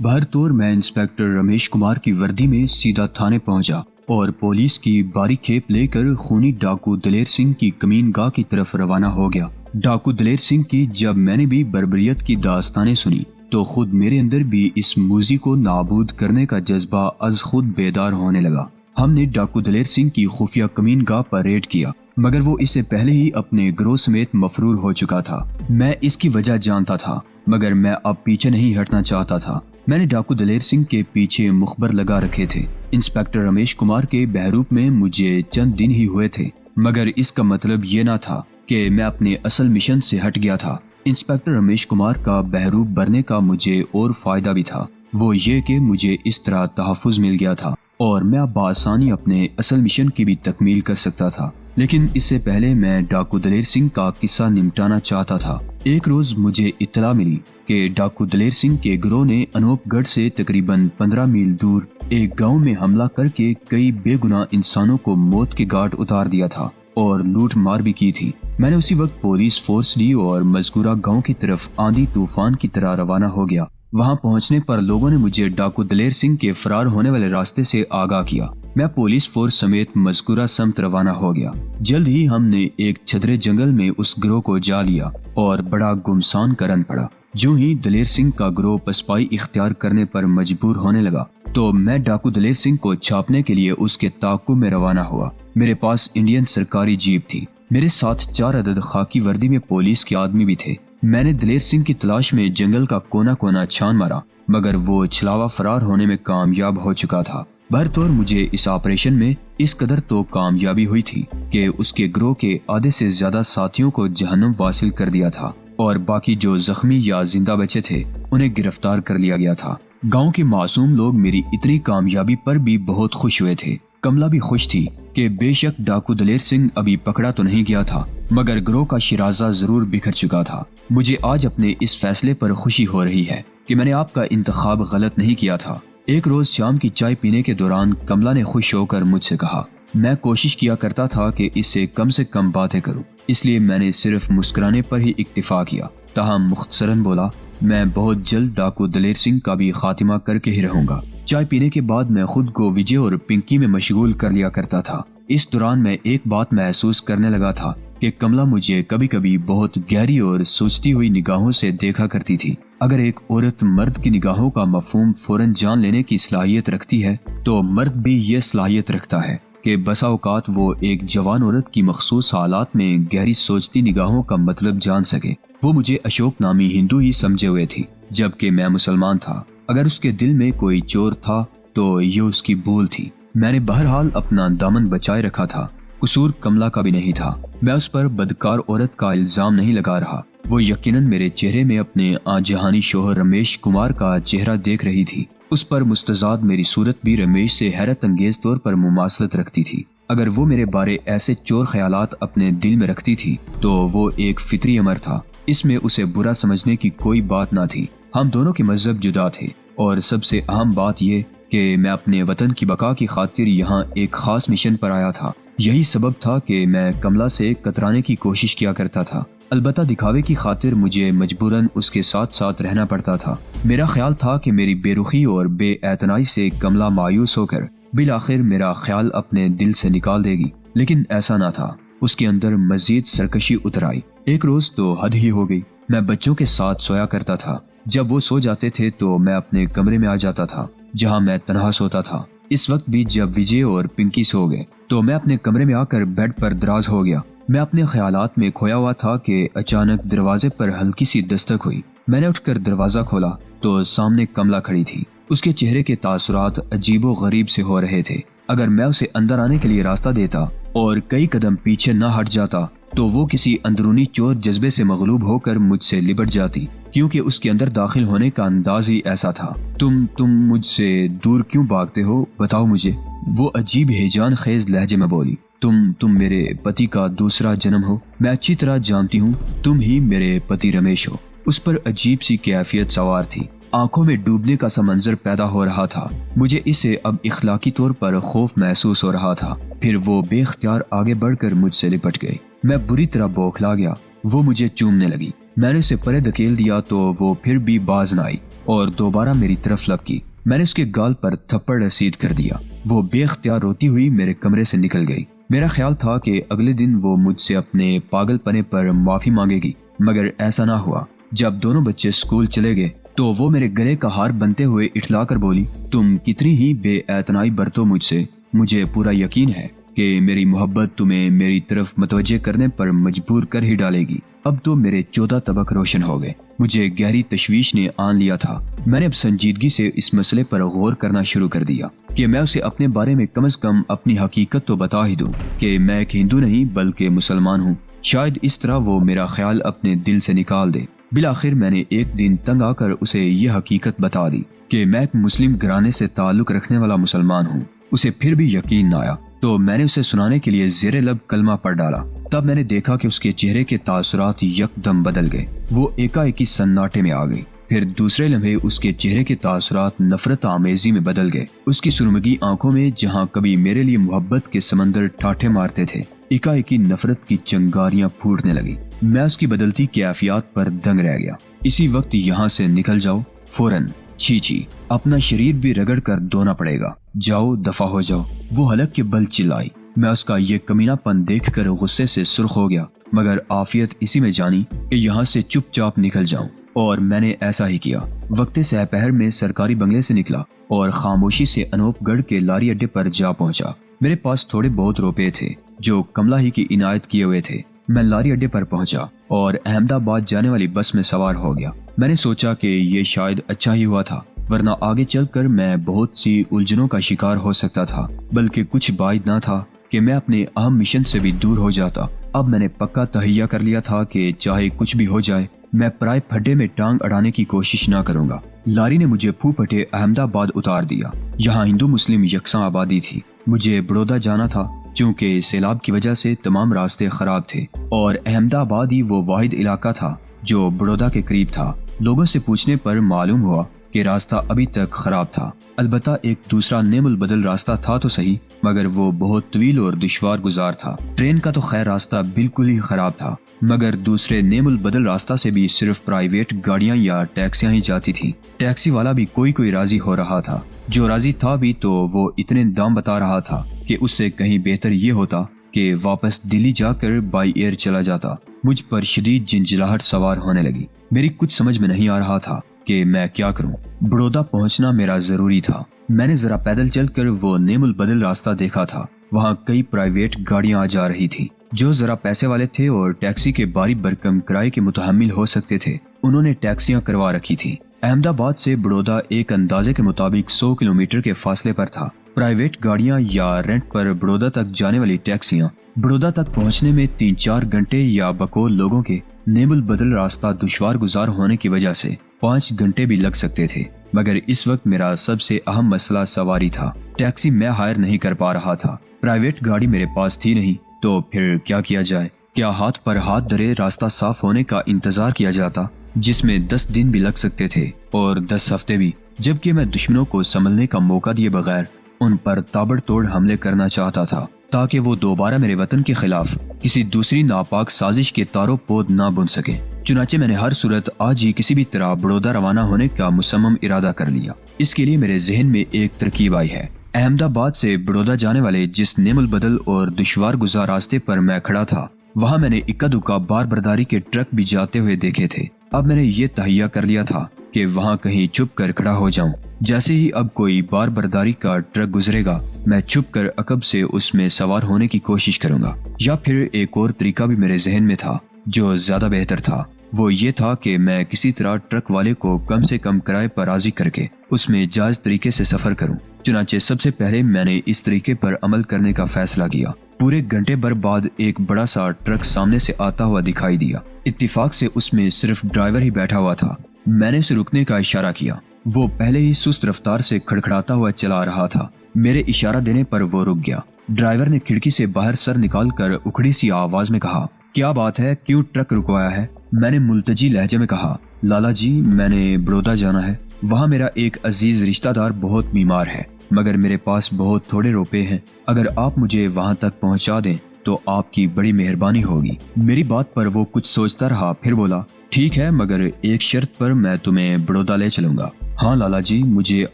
بہر طور میں انسپیکٹر رمیش کمار کی وردی میں سیدھا تھانے پہنچا اور پولیس کی باری کھیپ لے کر خونی ڈاکو دلیر سنگھ کی کمین گاہ کی طرف روانہ ہو گیا۔ ڈاکو دلیر سنگھ کی جب میں نے بھی بربریت کی داستانیں سنی تو خود میرے اندر بھی اس موذی کو نابود کرنے کا جذبہ از خود بیدار ہونے لگا۔ ہم نے ڈاکو دلیر سنگھ کی خفیہ کمین گاہ پر ریڈ کیا، مگر وہ اس سے پہلے ہی اپنے گروہ سمیت مفرور ہو چکا تھا۔ میں اس کی وجہ جانتا تھا، مگر میں اب پیچھے نہیں ہٹنا چاہتا تھا۔ میں نے ڈاکو دلیر سنگھ کے پیچھے مخبر لگا رکھے تھے۔ انسپیکٹر رمیش کمار کے بہروپ میں مجھے چند دن ہی ہوئے تھے، مگر اس کا مطلب یہ نہ تھا کہ میں اپنے اصل مشن سے ہٹ گیا تھا۔ انسپیکٹر رمیش کمار کا بہروپ بھرنے کا مجھے اور فائدہ بھی تھا، وہ یہ کہ مجھے اس طرح تحفظ مل گیا تھا اور میں اب بآسانی اپنے اصل مشن کی بھی تکمیل کر سکتا تھا۔ لیکن اس سے پہلے میں ڈاکو دلیر سنگھ کا قصہ نمٹانا چاہتا تھا۔ ایک روز مجھے اطلاع ملی کہ ڈاکو دلیر سنگھ کے گروہ نے انوپ گڑھ سے تقریباً 15 میل دور ایک گاؤں میں حملہ کر کے کئی بے گناہ انسانوں کو موت کے گھاٹ اتار دیا تھا اور لوٹ مار بھی کی تھی۔ میں نے اسی وقت پولیس فورس لی اور مذکورہ گاؤں کی طرف آندھی طوفان کی طرح روانہ ہو گیا۔ وہاں پہنچنے پر لوگوں نے مجھے ڈاکو دلیر سنگھ کے فرار ہونے والے راستے سے آگاہ کیا۔ میں پولیس فورس سمیت مذکورہ سمت روانہ ہو گیا۔ جلد ہی ہم نے ایک چھدرے جنگل میں اس گروہ کو جا لیا اور بڑا گمسان کرن پڑا۔ جو ہی دلیر سنگھ کا گروہ پسپائی اختیار کرنے پر مجبور ہونے لگا تو میں ڈاکو دلیر سنگھ کو چھاپنے کے لیے اس کے تعاقب میں روانہ ہوا۔ میرے پاس انڈین سرکاری جیپ تھی، میرے ساتھ 4 عدد خاکی وردی میں پولیس کے آدمی بھی تھے۔ میں نے دلیر سنگھ کی تلاش میں جنگل کا کونا کونا چھان مارا، مگر وہ چھلاوا فرار ہونے میں کامیاب ہو چکا تھا۔ بہرطور مجھے اس آپریشن میں اس قدر تو کامیابی ہوئی تھی کہ اس کے گروہ کے آدھے سے زیادہ ساتھیوں کو جہنم واصل کر دیا تھا اور باقی جو زخمی یا زندہ بچے تھے انہیں گرفتار کر لیا گیا تھا۔ گاؤں کے معصوم لوگ میری اتنی کامیابی پر بھی بہت خوش ہوئے تھے۔ کملا بھی خوش تھی کہ بے شک ڈاکو دلیر سنگھ ابھی پکڑا تو نہیں گیا تھا، مگر گروہ کا شیرازہ ضرور بکھر چکا تھا۔ مجھے آج اپنے اس فیصلے پر خوشی ہو رہی ہے کہ میں نے آپ کا انتخاب غلط نہیں کیا تھا۔ ایک روز شام کی چائے پینے کے دوران کملا نے خوش ہو کر مجھ سے کہا، میں کوشش کیا کرتا تھا کہ اس سے کم باتیں کروں، اس لیے میں نے صرف مسکرانے پر ہی اکتفا کیا۔ تاہم مختصراً بولا، میں بہت جلد ڈاکو دلیر سنگھ کا بھی خاتمہ کر کے ہی رہوں گا۔ چائے پینے کے بعد میں خود کو وجے اور پنکی میں مشغول کر لیا کرتا تھا۔ اس دوران میں ایک بات محسوس کرنے لگا تھا کہ کملا مجھے کبھی کبھی بہت گہری اور سوچتی ہوئی نگاہوں سے دیکھا کرتی تھی۔ اگر ایک عورت مرد کی نگاہوں کا مفہوم فوراً جان لینے کی صلاحیت رکھتی ہے تو مرد بھی یہ صلاحیت رکھتا ہے کہ بسا اوقات وہ ایک جوان عورت کی مخصوص حالات میں گہری سوچتی نگاہوں کا مطلب جان سکے۔ وہ مجھے اشوک نامی ہندو ہی سمجھے ہوئے تھی، جبکہ میں مسلمان تھا۔ اگر اس کے دل میں کوئی چور تھا تو یہ اس کی بھول تھی۔ میں نے بہرحال اپنا دامن بچائے رکھا تھا۔ قصور کملا کا بھی نہیں تھا۔ میں اس پر بدکار عورت کا الزام نہیں لگا رہا۔ وہ یقیناً میرے چہرے میں اپنے آنجہانی شوہر رمیش کمار کا چہرہ دیکھ رہی تھی۔ اس پر مستزاد میری صورت بھی رمیش سے حیرت انگیز طور پر مماثلت رکھتی تھی۔ اگر وہ میرے بارے ایسے چور خیالات اپنے دل میں رکھتی تھی تو وہ ایک فطری امر تھا، اس میں اسے برا سمجھنے کی کوئی بات نہ تھی۔ ہم دونوں کے مذہب جدا تھے اور سب سے اہم بات یہ کہ میں اپنے وطن کی بقا کی خاطر یہاں ایک خاص مشن پر آیا تھا۔ یہی سبب تھا کہ میں کملا سے کترانے کی کوشش کیا کرتا تھا۔ البتہ دکھاوے کی خاطر مجھے مجبوراً اس کے ساتھ ساتھ رہنا پڑتا تھا۔ میرا خیال تھا کہ میری بے رخی اور بے اعتنائی سے کملا مایوس ہو کر بالآخر میرا خیال اپنے دل سے نکال دے گی، لیکن ایسا نہ تھا۔ اس کے اندر مزید سرکشی اتر آئی۔ ایک روز تو حد ہی ہو گئی۔ میں بچوں کے ساتھ سویا کرتا تھا۔ جب وہ سو جاتے تھے تو میں اپنے کمرے میں آ جاتا تھا جہاں میں تنہا سوتا تھا۔ اس وقت بھی جب وجے اور پنکی سو گئے تو میں اپنے کمرے میں آ کر بیڈ پر دراز ہو گیا۔ میں اپنے خیالات میں کھویا ہوا تھا کہ اچانک دروازے پر ہلکی سی دستک ہوئی۔ میں نے اٹھ کر دروازہ کھولا تو سامنے کملا کھڑی تھی۔ اس کے چہرے کے تاثرات عجیب و غریب سے ہو رہے تھے۔ اگر میں اسے اندر آنے کے لیے راستہ دیتا اور کئی قدم پیچھے نہ ہٹ جاتا تو وہ کسی اندرونی چور جذبے سے مغلوب ہو کر مجھ سے لپٹ جاتی، کیونکہ اس کے اندر داخل ہونے کا انداز ہی ایسا تھا۔ تم مجھ سے دور کیوں بھاگتے ہو، بتاؤ مجھے، وہ عجیب ہیجان خیز لہجے میں بولی۔ تم میرے پتی کا دوسرا جنم ہو، میں اچھی طرح جانتی ہوں تم ہی میرے پتی رمیش ہو۔ اس پر عجیب سی کیفیت سوار تھی، آنکھوں میں ڈوبنے کا سا منظر پیدا ہو رہا تھا۔ مجھے اس سے اب اخلاقی طور پر خوف محسوس ہو رہا تھا۔ پھر وہ بے اختیار آگے بڑھ کر مجھ سے لپٹ گئی۔ میں بری طرح بوکھلا گیا۔ وہ مجھے چومنے لگی۔ میں نے اسے پرے دھکیل دیا تو وہ پھر بھی باز نہ آئی۔ اور دوبارہ میری طرف لب کی۔ میں نے اس کے گال پر تھپڑ رسید کر دیا۔ وہ بے اختیار روتی ہوئی میرے کمرے سے نکل گئی۔ میرا خیال تھا کہ اگلے دن وہ مجھ سے اپنے پاگل پنے پر معافی مانگے گی، مگر ایسا نہ ہوا۔ جب دونوں بچے اسکول چلے گئے تو وہ میرے گلے کا ہار بنتے ہوئے اٹھلا کر بولی، تم کتنی ہی بے اعتنائی برتو مجھ سے، مجھے پورا یقین ہے کہ میری محبت تمہیں میری طرف متوجہ کرنے پر مجبور کر ہی ڈالے گی۔ اب تو میرے 14 طبق روشن ہو گئے۔ مجھے گہری تشویش نے آن لیا تھا۔ میں نے اب سنجیدگی سے اس مسئلے پر غور کرنا شروع کر دیا کہ میں اسے اپنے بارے میں کم از کم اپنی حقیقت تو بتا ہی دوں کہ میں ایک ہندو نہیں بلکہ مسلمان ہوں۔ شاید اس طرح وہ میرا خیال اپنے دل سے نکال دے۔ بالآخر میں نے ایک دن تنگ آ کر اسے یہ حقیقت بتا دی کہ میں ایک مسلم گھرانے سے تعلق رکھنے والا مسلمان ہوں۔ اسے پھر بھی یقین نہ آیا تو میں نے اسے سنانے کے لیے زیر لب کلمہ پڑھ ڈالا۔ تب میں نے دیکھا کہ اس کے چہرے کے تاثرات یکدم بدل گئے۔ وہ ایکا-ایکی سناٹے میں آ گئی۔ پھر دوسرے لمحے اس کے چہرے کے تاثرات نفرت آمیزی میں بدل گئے۔ اس کی سرمگی آنکھوں میں جہاں کبھی میرے لیے محبت کے سمندر ٹھاٹھے مارتے تھے، ایکا-ایکی نفرت کی چنگاریاں پھوٹنے لگی۔ میں اس کی بدلتی کیفیات پر دنگ رہ گیا۔ اسی وقت یہاں سے نکل جاؤ، فوراً، چھی، اپنا شریر بھی رگڑ کر دھونا پڑے گا، جاؤ دفع ہو جاؤ۔ وہ حلق کے بل چلائی۔ میں اس کا یہ کمینہ پن دیکھ کر غصے سے سرخ ہو گیا، مگر عافیت اسی میں جانی کہ یہاں سے چپ چاپ نکل جاؤں، اور میں نے ایسا ہی کیا۔ وقت سہ پہر میں سرکاری بنگلے سے نکلا اور خاموشی سے انوپ گڑھ کے لاری اڈے پر جا پہنچا۔ میرے پاس تھوڑے بہت روپے تھے جو کملا ہی کی عنایت کیے ہوئے تھے۔ میں لاری اڈے پر پہنچا اور احمد آباد جانے والی بس میں سوار ہو گیا۔ میں نے سوچا کہ یہ شاید اچھا ہی ہوا تھا، ورنہ آگے چل کر میں بہت سی الجھنوں کا شکار ہو سکتا تھا، بلکہ کچھ بعید نہ تھا کہ میں اپنے اہم مشن سے بھی دور ہو جاتا۔ اب میں نے پکا تہیہ کر لیا تھا کہ چاہے کچھ بھی ہو جائے، میں پرائے پھڈے میں ٹانگ اڑانے کی کوشش نہ کروں گا۔ لاری نے مجھے پھوپھٹے احمد آباد اتار دیا۔ یہاں ہندو مسلم یکساں آبادی تھی۔ مجھے بڑودہ جانا تھا، چونکہ سیلاب کی وجہ سے تمام راستے خراب تھے، اور احمد آباد ہی وہ واحد علاقہ تھا جو بڑودہ کے قریب تھا۔ لوگوں سے پوچھنے پر معلوم ہوا کہ راستہ ابھی تک خراب تھا۔ البتہ ایک دوسرا نیم البدل راستہ تھا تو صحیح، مگر وہ بہت طویل اور دشوار گزار تھا۔ ٹرین کا تو خیر راستہ بالکل ہی خراب تھا، مگر دوسرے نیم البدل راستہ سے بھی صرف پرائیویٹ گاڑیاں یا ٹیکسیاں ہی جاتی تھیں۔ ٹیکسی والا بھی کوئی راضی ہو رہا تھا، جو راضی تھا بھی تو وہ اتنے دام بتا رہا تھا کہ اس سے کہیں بہتر یہ ہوتا کہ واپس دلی جا کر بائی ایئر چلا جاتا۔ مجھ پر شدید جنجلاہٹ سوار ہونے لگی۔ میری کچھ سمجھ میں نہیں آ رہا تھا کہ میں کیا کروں۔ بڑودہ پہنچنا میرا ضروری تھا۔ میں نے ذرا پیدل چل کر وہ نیم البدل راستہ دیکھا تھا۔ وہاں کئی پرائیویٹ گاڑیاں آ جا رہی تھی۔ جو ذرا پیسے والے تھے اور ٹیکسی کے باری برکم کرائے کے متحمل ہو سکتے تھے، انہوں نے ٹیکسیاں کروا رکھی تھی۔ احمد آباد سے بڑودہ ایک اندازے کے مطابق 100 کلومیٹر کے فاصلے پر تھا۔ پرائیویٹ گاڑیاں یا رینٹ پر بڑودہ تک جانے والی ٹیکسیاں بڑودہ تک پہنچنے میں 3-4 گھنٹے یا بقول لوگوں کے نیم البدل راستہ دشوار گزار ہونے کی وجہ سے 5 گھنٹے بھی لگ سکتے تھے۔ مگر اس وقت میرا سب سے اہم مسئلہ سواری تھا۔ ٹیکسی میں ہائر نہیں کر پا رہا تھا، پرائیویٹ گاڑی میرے پاس تھی نہیں، تو پھر کیا جائے؟ کیا ہاتھ پر ہاتھ دھرے راستہ صاف ہونے کا انتظار کیا جاتا، جس میں 10 دن بھی لگ سکتے تھے اور 10 ہفتے بھی، جبکہ میں دشمنوں کو سنبھلنے کا موقع دیے بغیر ان پر تابڑ توڑ حملے کرنا چاہتا تھا، تاکہ وہ دوبارہ میرے وطن کے خلاف کسی دوسری ناپاک سازش کے تارو پود نہ بن سکے۔ چنانچہ میں نے ہر صورت آج ہی کسی بھی طرح بڑودہ روانہ ہونے کا مصمم ارادہ کر لیا۔ اس کے لیے میرے ذہن میں ایک ترکیب آئی ہے۔ احمد آباد سے بڑودہ جانے والے جس نیم البدل اور دشوار گزار راستے پر میں کھڑا تھا، وہاں میں نے اکا دکا بار برداری کے ٹرک بھی جاتے ہوئے دیکھے تھے۔ اب میں نے یہ تہیہ کر لیا تھا کہ وہاں کہیں چھپ کر کھڑا ہو جاؤں۔ جیسے ہی اب کوئی بار برداری کا ٹرک گزرے گا، میں چھپ کر عقب سے اس میں سوار ہونے کی کوشش کروں گا۔ یا پھر ایک اور طریقہ بھی میرے ذہن میں تھا جو زیادہ بہتر تھا۔ وہ یہ تھا کہ میں کسی طرح ٹرک والے کو کم سے کم کرائے پر راضی کر کے اس میں جائز طریقے سے سفر کروں۔ چنانچہ سب سے پہلے میں نے اس طریقے پر عمل کرنے کا فیصلہ کیا۔ پورے گھنٹے بھر بعد ایک بڑا سا ٹرک سامنے سے آتا ہوا دکھائی دیا۔ اتفاق سے اس میں صرف ڈرائیور ہی بیٹھا ہوا تھا۔ میں نے اسے رکنے کا اشارہ کیا۔ وہ پہلے ہی سست رفتار سے کھڑکھڑاتا ہوا چلا رہا تھا۔ میرے اشارہ دینے پر وہ رک گیا۔ ڈرائیور نے کھڑکی سے باہر سر نکال کر اکھڑی سی آواز میں کہا، کیا بات ہے، کیوں ٹرک رکوایا ہے؟ میں نے ملتجی لہجے میں کہا، لالا جی، میں نے بڑودہ جانا ہے۔ وہاں میرا ایک عزیز رشتہ دار بہت بیمار ہے، مگر میرے پاس بہت تھوڑے روپے ہیں۔ اگر آپ مجھے وہاں تک پہنچا دیں تو آپ کی بڑی مہربانی ہوگی۔ میری بات پر وہ کچھ سوچتا رہا، پھر بولا، ٹھیک ہے مگر ایک شرط پر میں تمہیں بڑودا لے چلوں گا۔ ہاں لالا جی، مجھے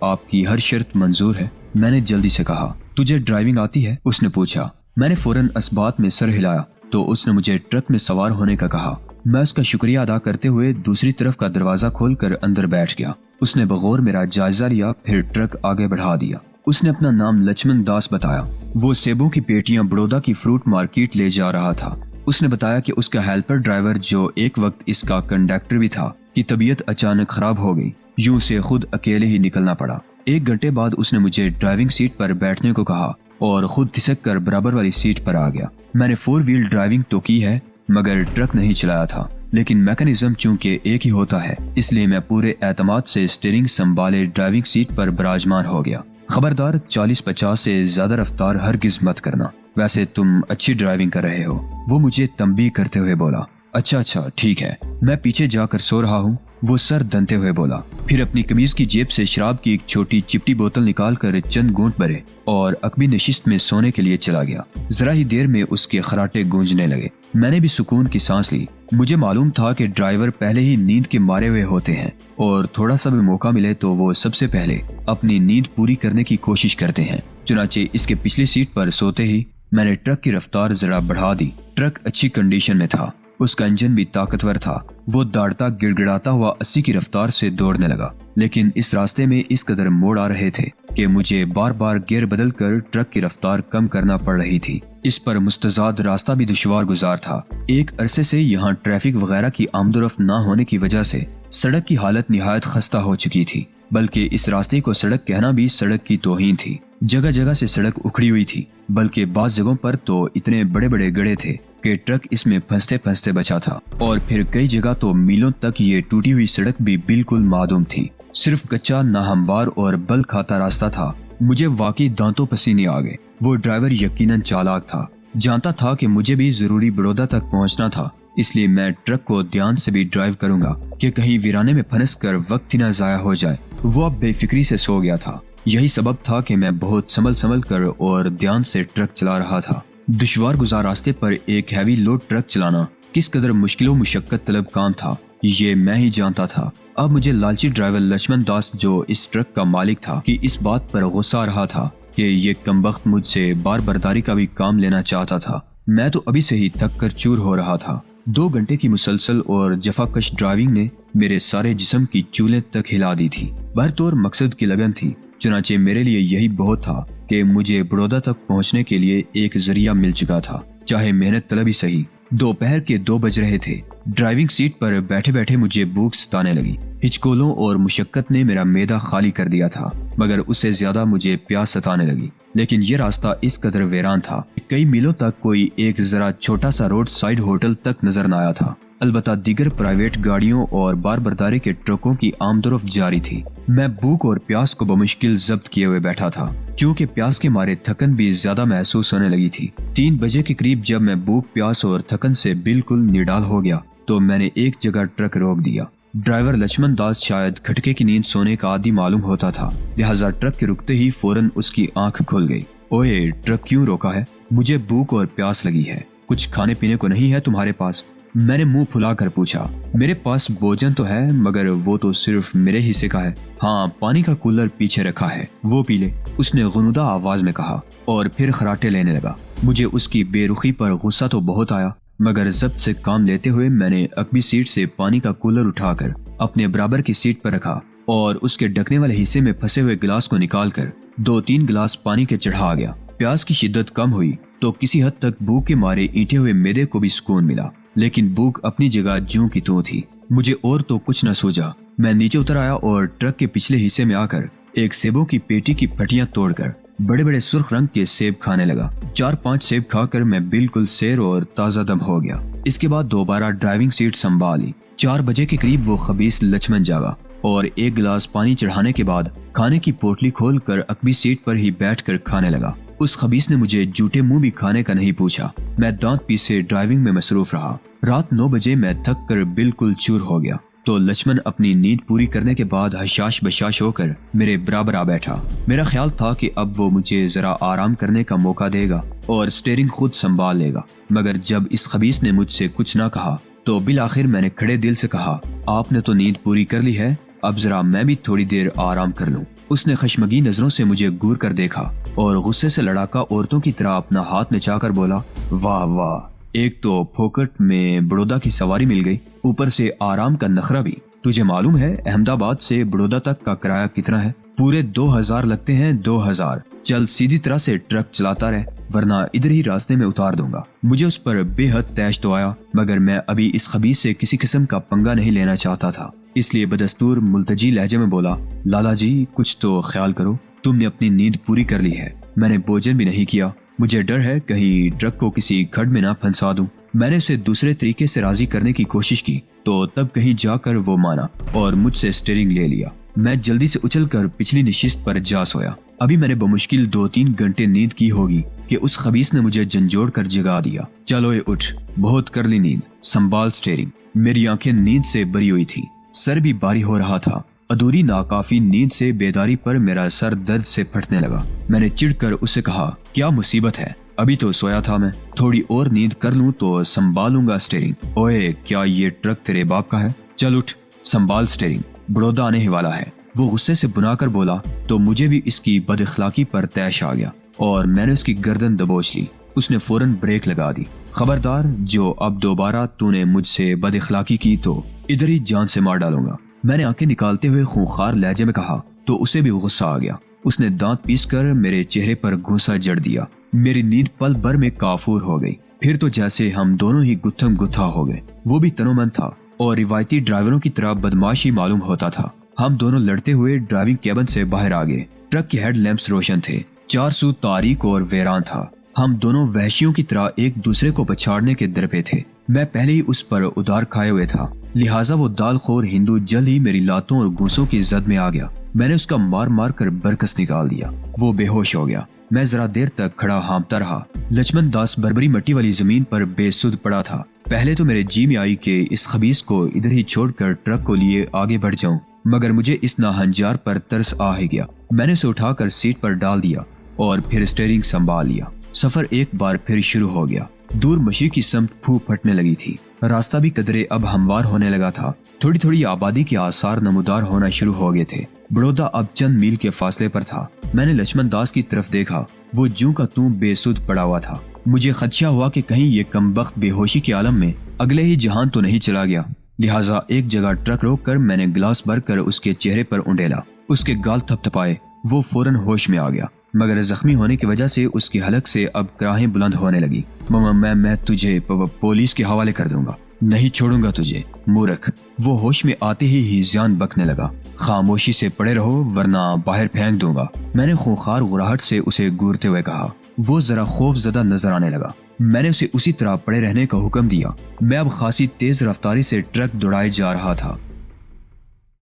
آپ کی ہر شرط منظور ہے، میں نے جلدی سے کہا۔ تجھے ڈرائیونگ آتی ہے؟ اس نے پوچھا۔ میں نے فوراً اس بات میں سر ہلایا تو اس نے مجھے ٹرک میں سوار ہونے کا کہا۔ میں اس کا شکریہ ادا کرتے ہوئے دوسری طرف کا دروازہ کھول کر اندر بیٹھ گیا۔ اس نے بغور میرا جائزہ لیا، پھر ٹرک آگے بڑھا دیا۔ اس نے اپنا نام لچمن داس بتایا۔ وہ سیبوں کی پیٹیاں بڑودا کی فروٹ مارکیٹ لے جا رہا تھا۔ اس نے بتایا کہ اس کا ہیلپر ڈرائیور، جو ایک وقت اس کا کنڈکٹر بھی تھا، کی طبیعت اچانک خراب ہو گئی، یوں سے خود اکیلے ہی نکلنا پڑا۔ 1 گھنٹے بعد اس نے مجھے ڈرائیونگ سیٹ پر بیٹھنے کو کہا اور خود کھسک کر برابر والی سیٹ پر آ گیا۔ میں نے 4 ویل ڈرائیونگ تو کی ہے مگر ٹرک نہیں چلایا تھا، لیکن میکانزم چونکہ ایک ہی ہوتا ہے اس لیے میں پورے اعتماد سے اسٹیئرنگ سنبھالے ڈرائیونگ سیٹ پر براجمان ہو گیا۔ خبردار 40-50 سے زیادہ رفتار ہرگز مت کرنا، ویسے تم اچھی ڈرائیونگ کر رہے ہو، وہ مجھے تنبیہ کرتے ہوئے بولا۔ اچھا ٹھیک ہے، میں پیچھے جا کر سو رہا ہوں، وہ سر دنتے ہوئے بولا۔ پھر اپنی قمیض کی جیب سے شراب کی ایک چھوٹی چپٹی بوتل نکال کر چند گھونٹ بھرے اور عقبی نشست میں سونے کے لیے چلا گیا۔ ذرا ہی دیر میں اس کے خراٹے گونجنے لگے۔ میں نے بھی سکون کی سانس لی۔ مجھے معلوم تھا کہ ڈرائیور پہلے ہی نیند کے مارے ہوئے ہوتے ہیں اور تھوڑا سا بھی موقع ملے تو وہ سب سے پہلے اپنی نیند پوری کرنے کی کوشش کرتے ہیں۔ چنانچہ اس کے پچھلی سیٹ پر سوتے ہی میں نے ٹرک کی رفتار ذرا بڑھا دی۔ ٹرک اچھی کنڈیشن میں تھا، اس کا انجن بھی طاقتور تھا۔ وہ داڑتا گڑ گڑاتا ہوا 80 کی رفتار سے دوڑنے لگا، لیکن اس راستے میں اس قدر موڑ آ رہے تھے کہ مجھے بار بار گیئر بدل کر ٹرک کی رفتار کم کرنا پڑ رہی تھی۔ اس پر مستزاد راستہ بھی دشوار گزار تھا۔ ایک عرصے سے یہاں ٹریفک وغیرہ کی آمد و رفت نہ ہونے کی وجہ سے سڑک کی حالت نہایت خستہ ہو چکی تھی، بلکہ اس راستے کو سڑک کہنا بھی سڑک کی توہین تھی۔ جگہ جگہ سے سڑک اکھڑی ہوئی تھی، بلکہ بعض جگہوں پر تو اتنے بڑے بڑے گڑھے تھے کہ ٹرک اس میں پھنستے بچا تھا، اور پھر کئی جگہ تو میلوں تک یہ ٹوٹی ہوئی سڑک بھی بالکل معدوم تھی۔ صرف کچا، ناہموار اور بل کھاتا راستہ تھا۔ مجھے واقعی دانتوں پسینے آ گئے۔ وہ ڈرائیور یقیناً چالاک تھا، جانتا تھا کہ مجھے بھی ضروری بڑودا تک پہنچنا تھا، اس لیے میں ٹرک کو دھیان سے بھی ڈرائیو کروں گا کہ کہیں ویرانے میں پھنس کر وقت ہی نہ ضائع ہو جائے۔ وہ اب بے فکری سے سو گیا تھا۔ یہی سبب تھا کہ میں بہت سنبھل کر اور دھیان سے ٹرک چلا رہا تھا۔ دشوار گزار راستے پر ایک ہیوی لوڈ ٹرک چلانا کس قدر مشکل و مشقت طلب کام تھا یہ میں ہی جانتا تھا۔ اب مجھے لالچی ڈرائیور لچمن داس، جو اس ٹرک کا مالک تھا، کہ اس بات پر غصہ آ رہا تھا کہ یہ کمبخت مجھ سے بار برداری کا بھی کام لینا چاہتا تھا۔ میں تو ابھی سے ہی تھک کر چور ہو رہا تھا۔ 2 گھنٹے کی مسلسل اور جفاکش ڈرائیونگ نے میرے سارے جسم کی چولیں تک ہلا دی تھی۔ بہرطور مقصد کی لگن تھی، چنانچہ میرے لیے یہی بہت تھا کہ مجھے بڑودا تک پہنچنے کے لیے ایک ذریعہ مل چکا تھا، چاہے محنت طلب ہی صحیح۔ دوپہر کے 2 بج رہے تھے۔ ڈرائیونگ سیٹ پر بیٹھے بیٹھے مجھے بھوک ستانے لگی۔ ہچکولوں اور مشقت نے میرا معدہ خالی کر دیا تھا، مگر اس سے زیادہ مجھے پیاس ستانے لگی۔ لیکن یہ راستہ اس قدر ویران تھا، کئی میلوں تک کوئی ایک ذرا چھوٹا سا روڈ سائیڈ ہوٹل تک نظر نہ آیا تھا۔ البتہ دیگر پرائیویٹ گاڑیوں اور بار برداری کے ٹرکوں کی آمد و رفت جاری تھی۔ میں بھوک اور پیاس کو بمشکل ضبط کیے ہوئے بیٹھا تھا، چونکہ پیاس کے مارے تھکن بھی زیادہ محسوس ہونے لگی تھی۔ 3 بجے کے قریب جب میں بھوک، پیاس اور تھکن سے بالکل نڈال ہو گیا تو میں نے ایک جگہ ٹرک روک دیا۔ ڈرائیور لچمن داس شاید کھٹکے کی نیند سونے کا عادی معلوم ہوتا تھا، لہٰذا ٹرک کے رکتے ہی فوراً اس کی آنکھ کھل گئی۔ اوئے، ٹرک کیوں روکا ہے؟ مجھے بھوک اور پیاس لگی ہے، کچھ کھانے پینے کو نہیں ہے تمہارے پاس؟ میں نے منہ پھلا کر پوچھا۔ میرے پاس بوجن تو ہے مگر وہ تو صرف میرے حصے کا ہے۔ ہاں، پانی کا کولر پیچھے رکھا ہے، وہ پی لے، اس نے غنودہ آواز میں کہا اور پھر خراٹے لینے لگا۔ مجھے اس کی بے رخی پر غصہ تو بہت آیا، مگر ضبط سے کام لیتے ہوئے میں نے عقبی سیٹ سے پانی کا کولر اٹھا کر اپنے برابر کی سیٹ پر رکھا اور اس کے ڈھکنے والے حصے میں پھنسے ہوئے گلاس کو نکال کر 2-3 گلاس پانی کے چڑھا گیا۔ پیاس کی شدت کم ہوئی تو کسی حد تک بھوک کے مارے اینٹے ہوئے معدے کو بھی سکون ملا، لیکن بھوک اپنی جگہ جوں کی توں تھی۔ مجھے اور تو کچھ نہ سوجا۔ میں نیچے اتر آیا اور ٹرک کے پچھلے حصے میں آ کر ایک سیبوں کی پیٹی کی پھٹیاں توڑ کر بڑے بڑے سرخ رنگ کے سیب کھانے لگا۔ 4-5 سیب کھا کر میں بالکل سیر اور تازہ دم ہو گیا۔ اس کے بعد دوبارہ ڈرائیونگ سیٹ سنبھالی۔ 4 بجے کے قریب وہ خبیث لچمن جاگا اور ایک گلاس پانی چڑھانے کے بعد کھانے کی پوٹلی کھول کر عقبی سیٹ پر ہی بیٹھ کر کھانے لگا۔ اس خبیث نے مجھے جھوٹے منہ بھی کھانے کا نہیں پوچھا۔ میں دانت پیسے ڈرائیونگ میں مصروف رہا۔ رات 9 بجے میں تھک کر بالکل چور ہو گیا تو لچمن اپنی نیند پوری کرنے کے بعد حشاش بشاش ہو کر میرے برابر آ بیٹھا۔ میرا خیال تھا کہ اب وہ مجھے ذرا آرام کرنے کا موقع دے گا اور اسٹیئرنگ خود سنبھال لے گا، مگر جب اس خبیث نے مجھ سے کچھ نہ کہا تو بالآخر میں نے کھڑے دل سے کہا، آپ نے تو نیند پوری کر لی ہے، اب ذرا میں بھی تھوڑی دیر آرام کر لوں۔ اس نے خشمگین نظروں سے مجھے گور کر دیکھا اور غصے سے لڑاکا عورتوں کی طرح اپنا ہاتھ نچا کر بولا، واہ واہ، ایک تو پھوکٹ میں بڑودا کی سواری مل گئی، اوپر سے آرام کا نخرہ بھی۔ تجھے معلوم ہے احمد آباد سے بڑودا تک کا کرایہ کتنا ہے؟ پورے 2000 لگتے ہیں، 2000۔ چل سیدھی طرح سے ٹرک چلاتا رہ، ورنہ ادھر ہی راستے میں اتار دوں گا۔ مجھے اس پر بے حد تیش تو آیا، مگر میں ابھی اس خبیث سے کسی قسم کا پنگا نہیں لینا چاہتا تھا، اس لیے بدستور ملتجی لہجے میں بولا، لالا جی کچھ تو خیال کرو، تم نے اپنی نیند پوری کر لی ہے، میں نے بھوجن بھی نہیں کیا، مجھے ڈر ہے کہیں ٹرک کو کسی کھڈ میں نہ پھنسا دوں۔ میں نے اسے دوسرے طریقے سے راضی کرنے کی کوشش کی تو تب کہیں جا کر وہ مانا اور مجھ سے اسٹیئرنگ لے لیا۔ میں جلدی سے اچھل کر پچھلی نشست پر جا سویا۔ ابھی میں نے بمشکل 2-3 گھنٹے نیند کی ہوگی کہ اس خبیث نے مجھے جھنجھوڑ کر جگا دیا۔ چلو اے اٹھ، بہت کر لی نیند، سنبھال اسٹیئرنگ۔ میری آنکھیں نیند سے بری ہوئی تھی، سر بھی بھاری ہو رہا تھا۔ ادھوری ناکافی نیند سے بیداری پر میرا سر درد سے پھٹنے لگا۔ میں نے چڑ کر اسے کہا، کیا مصیبت ہے، ابھی تو سویا تھا میں، تھوڑی اور نیند کر لوں تو سنبھالوں گا اسٹیئرنگ۔ اوئے کیا یہ ٹرک تیرے باپ کا ہے؟ چل اٹھ، سنبھال اسٹیئرنگ، بڑودا آنے ہی والا ہے۔ وہ غصے سے بنا کر بولا تو مجھے بھی اس کی بد اخلاقی پر تیش آ گیا اور میں نے اس کی گردن دبوچ لی۔ اس نے فوراً بریک لگا دی، خبردار جو اب دوبارہ تو نے مجھ سے بد اخلاقی کی تو ادھر ہی جان سے مار ڈالوں گا۔ میں نے آنکھیں نکالتے ہوئے خونخوار لہجے میں کہا تو اسے بھی غصہ آ گیا۔ اس نے دانت پیس کر میرے چہرے پر گھونسا جڑ دیا۔ میری نیند پل بھر میں کافور ہو گئی، پھر تو جیسے ہم دونوں ہی گتھم گتھا ہو گئے۔ وہ بھی تنومند تھا اور روایتی ڈرائیوروں کی طرح بدماشی معلوم ہوتا تھا۔ ہم دونوں لڑتے ہوئے ڈرائیونگ کیبن سے باہر آ گئے۔ ٹرک کے ہیڈ لیمپس روشن تھے، 400 تاریک اور ویران تھا۔ ہم دونوں وحشیوں کی طرح ایک دوسرے کو پچھاڑنے کے درپے تھے۔ میں پہلے ہی اس پر ادار کھائے ہوئے تھا، لہٰذا وہ دال خور ہندو جلد ہی میری لاتوں اور گھونسوں کی زد میں آ گیا۔ میں نے اس کا مار مار کر برکس نکال دیا۔ وہ بے ہوش ہو گیا۔ میں ذرا دیر تک کھڑا ہانپتا رہا۔ لچمن داس بربری مٹی والی زمین پر بے سدھ پڑا تھا۔ پہلے تو میرے جی میں آئی کہ اس خبیث کو ادھر ہی چھوڑ کر ٹرک کو لیے آگے بڑھ جاؤں، مگر مجھے اس ناہنجار پر ترس آ ہی گیا۔ میں نے اسے اٹھا کر سیٹ پر ڈال دیا اور پھر اسٹیئرنگ سنبھال لیا۔ سفر ایک بار پھر شروع ہو گیا۔ دور مشرق کی سمت پھو پھٹنے لگی تھی، راستہ بھی قدرے اب ہموار ہونے لگا تھا۔ تھوڑی تھوڑی آبادی کے آثار نمودار ہونا شروع ہو گئے تھے۔ بڑودا اب چند میل کے فاصلے پر تھا۔ میں نے لچمن داس کی طرف دیکھا، وہ جوں کا توں بے سدھ پڑا ہوا تھا۔ مجھے خدشہ ہوا کہ کہیں یہ کمبخت بے ہوشی کے عالم میں اگلے ہی جہان تو نہیں چلا گیا، لہٰذا ایک جگہ ٹرک روک کر میں نے گلاس بھر کر اس کے چہرے پر انڈیلا۔ اس کے گال تھپ تھپائے، وہ فوراً ہوش میں آ گیا، مگر زخمی ہونے کی وجہ سے اس کی حلق سے اب کراہیں بلند ہونے لگی۔ میں تجھے پولیس کے حوالے کر دوں گا، نہیں چھوڑوں گا تجھے، مورکھ۔ وہ ہوش میں آتے ہی زیان بکنے لگا، خاموشی سے پڑے رہو ورنہ باہر پھینک دوں گا، میں نے خونخوار غراہٹ سے اسے گورتے ہوئے کہا۔ وہ ذرا خوف زدہ نظر آنے لگا۔ میں نے اسے اسی طرح پڑے رہنے کا حکم دیا۔ میں اب خاصی تیز رفتاری سے ٹرک دوڑائے جا رہا تھا۔